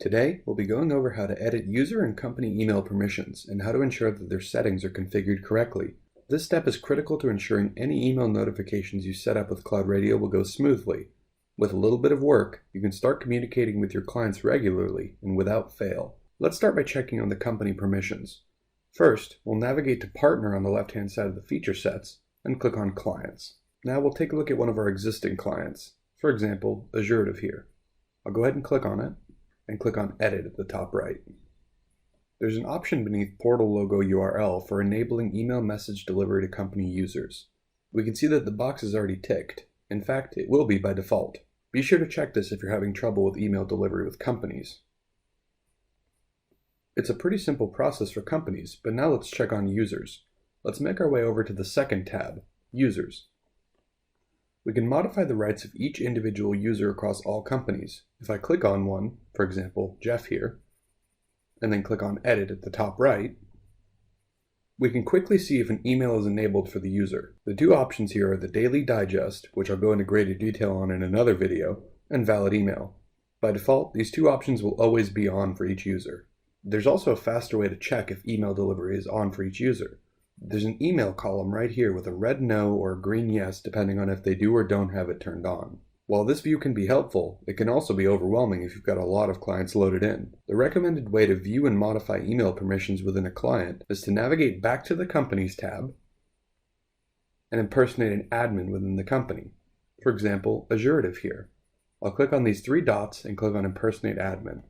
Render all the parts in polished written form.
Today, we'll be going over how to edit user and company email permissions and how to ensure that their settings are configured correctly. This step is critical to ensuring any email notifications you set up with CloudRadial will go smoothly. With a little bit of work, you can start communicating with your clients regularly and without fail. Let's start by checking on the company permissions. First, we'll navigate to Partner on the left-hand side of the feature sets and click on Clients. Now we'll take a look at one of our existing clients, for example, Azure here. I'll go ahead and click on it, and click on Edit at the top right. There's an option beneath Portal Logo URL for enabling email message delivery to company users. We can see that the box is already ticked. In fact, it will be by default. Be sure to check this if you're having trouble with email delivery with companies. It's a pretty simple process for companies, but now let's check on users. Let's make our way over to the second tab, Users. We can modify the rights of each individual user across all companies. If I click on one, for example, Jeff here, and then click on Edit at the top right, we can quickly see if an email is enabled for the user. The two options here are the Daily Digest, which I'll go into greater detail on in another video, and Valid Email. By default, these two options will always be on for each user. There's also a faster way to check if email delivery is on for each user. There's an email column right here with a red no or a green yes depending on if they do or don't have it turned on. While this view can be helpful, it can also be overwhelming if you've got a lot of clients loaded in. The recommended way to view and modify email permissions within a client is to navigate back to the Companies tab and impersonate an admin within the company. For example, Azure here. I'll click on these three dots and click on Impersonate Admin.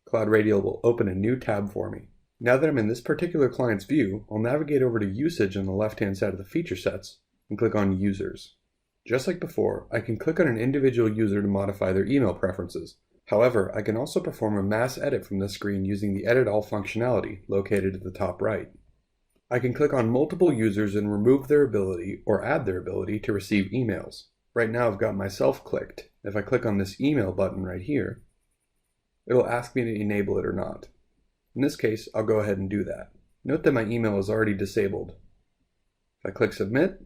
CloudRadial will open a new tab for me. Now that I'm in this particular client's view, I'll navigate over to Usage on the left-hand side of the feature sets and click on Users. Just like before, I can click on an individual user to modify their email preferences. However, I can also perform a mass edit from this screen using the Edit All functionality located at the top right. I can click on multiple users and remove their ability or add their ability to receive emails. Right now I've got myself clicked. If I click on this email button right here, it'll ask me to enable it or not. In this case, I'll go ahead and do that. Note that my email is already disabled. If I click Submit,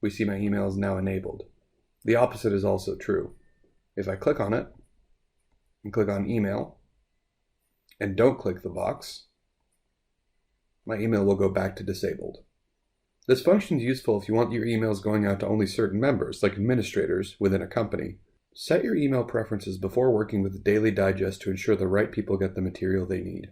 we see my email is now enabled. The opposite is also true. If I click on it, and click on Email, and don't click the box, my email will go back to disabled. This function is useful if you want your emails going out to only certain members, like administrators, within a company. Set your email preferences before working with the Daily Digest to ensure the right people get the material they need.